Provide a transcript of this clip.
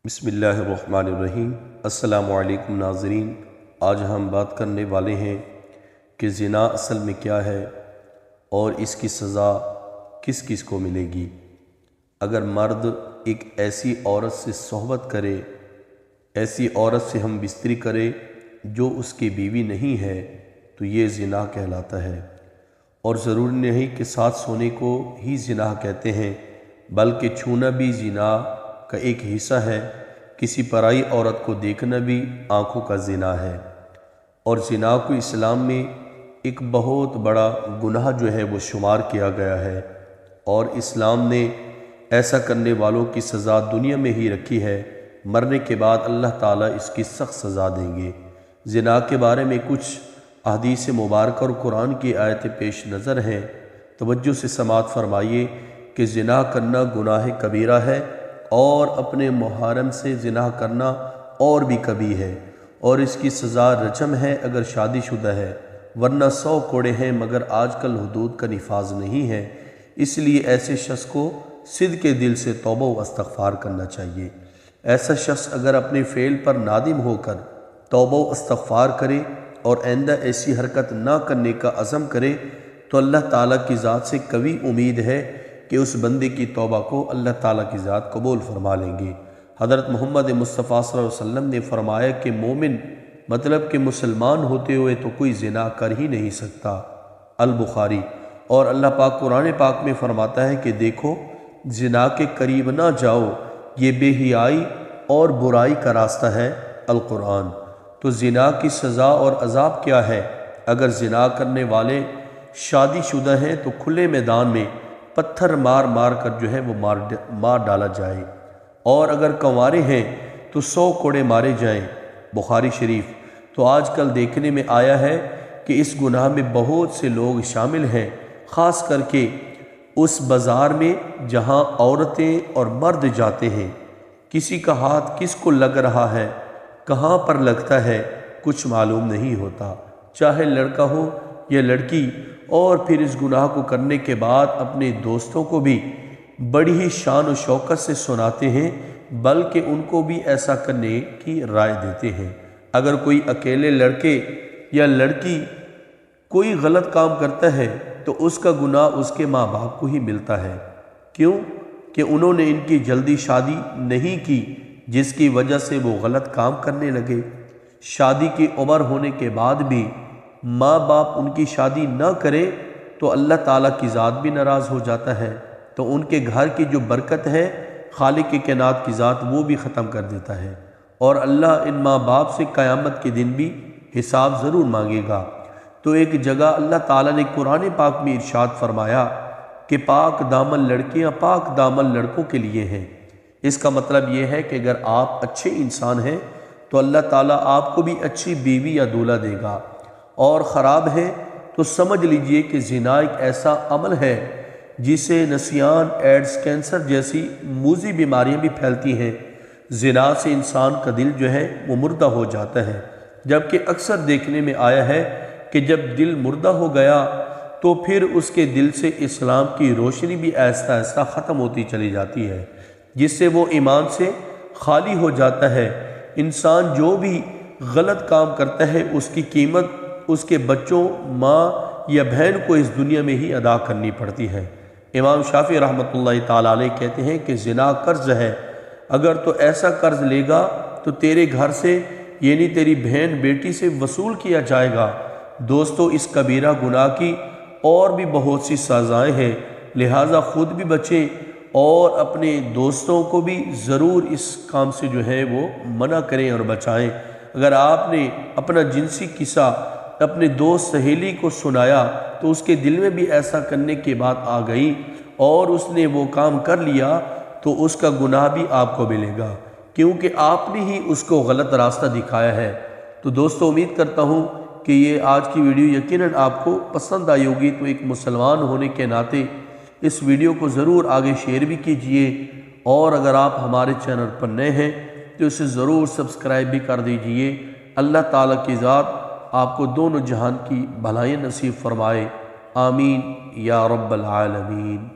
بسم اللہ الرحمن الرحیم۔ السلام علیکم ناظرین، آج ہم بات کرنے والے ہیں کہ زنا اصل میں کیا ہے اور اس کی سزا کس کس کو ملے گی۔ اگر مرد ایک ایسی عورت سے صحبت کرے، ایسی عورت سے ہم بستری کرے جو اس کی بیوی نہیں ہے، تو یہ زنا کہلاتا ہے۔ اور ضروری نہیں کہ ساتھ سونے کو ہی زنا کہتے ہیں، بلکہ چھونا بھی زنا کا ایک حصہ ہے۔ کسی پرائی عورت کو دیکھنا بھی آنکھوں کا زنا ہے، اور زنا کو اسلام میں ایک بہت بڑا گناہ جو ہے وہ شمار کیا گیا ہے، اور اسلام نے ایسا کرنے والوں کی سزا دنیا میں ہی رکھی ہے۔ مرنے کے بعد اللہ تعالیٰ اس کی سخت سزا دیں گے۔ زنا کے بارے میں کچھ احادیث مبارکہ اور قرآن کی آیتیں پیش نظر ہیں، توجہ سے سماعت فرمائیے کہ زنا کرنا گناہ کبیرہ ہے، اور اپنے محرم سے زنا کرنا اور بھی کبیرہ ہے، اور اس کی سزا رجم ہے اگر شادی شدہ ہے، ورنہ 100 کوڑے ہیں، مگر آج کل حدود کا نفاذ نہیں ہے۔ اس لیے ایسے شخص کو صدق کے دل سے توبہ و استغفار کرنا چاہیے۔ ایسا شخص اگر اپنے فعل پر نادم ہو کر توبہ و استغفار کرے اور آئندہ ایسی حرکت نہ کرنے کا عزم کرے، تو اللہ تعالیٰ کی ذات سے قوی امید ہے کہ اس بندے کی توبہ کو اللہ تعالیٰ کی ذات قبول فرما لیں گے۔ حضرت محمد مصطفیٰ صلی اللہ علیہ وسلم نے فرمایا کہ مومن مطلب کہ مسلمان ہوتے ہوئے تو کوئی زنا کر ہی نہیں سکتا، البخاری۔ اور اللہ پاک قرآن پاک میں فرماتا ہے کہ دیکھو، زنا کے قریب نہ جاؤ، یہ بے حیائی اور برائی کا راستہ ہے، القرآن۔ تو زنا کی سزا اور عذاب کیا ہے؟ اگر زنا کرنے والے شادی شدہ ہیں تو کھلے میدان میں پتھر مار مار کر جو ہے وہ مار ڈالا جائے، اور اگر کنوارے ہیں تو 100 کوڑے مارے جائیں، بخاری شریف۔ تو آج کل دیکھنے میں آیا ہے کہ اس گناہ میں بہت سے لوگ شامل ہیں، خاص کر کے اس بازار میں جہاں عورتیں اور مرد جاتے ہیں۔ کسی کا ہاتھ کس کو لگ رہا ہے، کہاں پر لگتا ہے، کچھ معلوم نہیں ہوتا، چاہے لڑکا ہو یا لڑکی۔ اور پھر اس گناہ کو کرنے کے بعد اپنے دوستوں کو بھی بڑی ہی شان و شوکت سے سناتے ہیں، بلکہ ان کو بھی ایسا کرنے کی رائے دیتے ہیں۔ اگر کوئی اکیلے لڑکے یا لڑکی کوئی غلط کام کرتا ہے تو اس کا گناہ اس کے ماں باپ کو ہی ملتا ہے۔ کیوں کہ انہوں نے ان کی جلدی شادی نہیں کی، جس کی وجہ سے وہ غلط کام کرنے لگے۔ شادی کی عمر ہونے کے بعد بھی ماں باپ ان کی شادی نہ کرے تو اللہ تعالیٰ کی ذات بھی ناراض ہو جاتا ہے، تو ان کے گھر کی جو برکت ہے خالق کائنات کی ذات وہ بھی ختم کر دیتا ہے، اور اللہ ان ماں باپ سے قیامت کے دن بھی حساب ضرور مانگے گا۔ تو ایک جگہ اللہ تعالیٰ نے قرآن پاک میں ارشاد فرمایا کہ پاک دامن لڑکیاں پاک دامن لڑکوں کے لیے ہیں۔ اس کا مطلب یہ ہے کہ اگر آپ اچھے انسان ہیں تو اللہ تعالیٰ آپ کو بھی اچھی بیوی یا دولہا دے گا، اور خراب ہے تو سمجھ لیجئے کہ زنا ایک ایسا عمل ہے جسے نسیان، ایڈز، کینسر جیسی موذی بیماریاں بھی پھیلتی ہیں۔ زنا سے انسان کا دل جو ہے وہ مردہ ہو جاتا ہے، جبکہ اکثر دیکھنے میں آیا ہے کہ جب دل مردہ ہو گیا تو پھر اس کے دل سے اسلام کی روشنی بھی آہستہ آہستہ ختم ہوتی چلی جاتی ہے، جس سے وہ ایمان سے خالی ہو جاتا ہے۔ انسان جو بھی غلط کام کرتا ہے اس کی قیمت اس کے بچوں، ماں یا بہن کو اس دنیا میں ہی ادا کرنی پڑتی ہے۔ امام شافعی رحمۃ اللہ تعالیٰ علیہ کہتے ہیں کہ زنا قرض ہے، اگر تو ایسا قرض لے گا تو تیرے گھر سے یعنی تیری بہن بیٹی سے وصول کیا جائے گا۔ دوستو، اس کبیرہ گناہ کی اور بھی بہت سی سزائیں ہیں، لہٰذا خود بھی بچیں اور اپنے دوستوں کو بھی ضرور اس کام سے جو ہے وہ منع کریں اور بچائیں۔ اگر آپ نے اپنا جنسی قصہ اپنے دوست سہیلی کو سنایا تو اس کے دل میں بھی ایسا کرنے کی بات آ گئی اور اس نے وہ کام کر لیا، تو اس کا گناہ بھی آپ کو ملے گا، کیونکہ آپ نے ہی اس کو غلط راستہ دکھایا ہے۔ تو دوستو، امید کرتا ہوں کہ یہ آج کی ویڈیو یقیناً آپ کو پسند آئی ہوگی، تو ایک مسلمان ہونے کے ناطے اس ویڈیو کو ضرور آگے شیئر بھی کیجئے، اور اگر آپ ہمارے چینل پر نئے ہیں تو اسے ضرور سبسکرائب بھی کر دیجئے۔ اللہ تعالیٰ کی ذات آپ کو دونوں جہان کی بھلائیاں نصیب فرمائے، آمین یا رب العالمین۔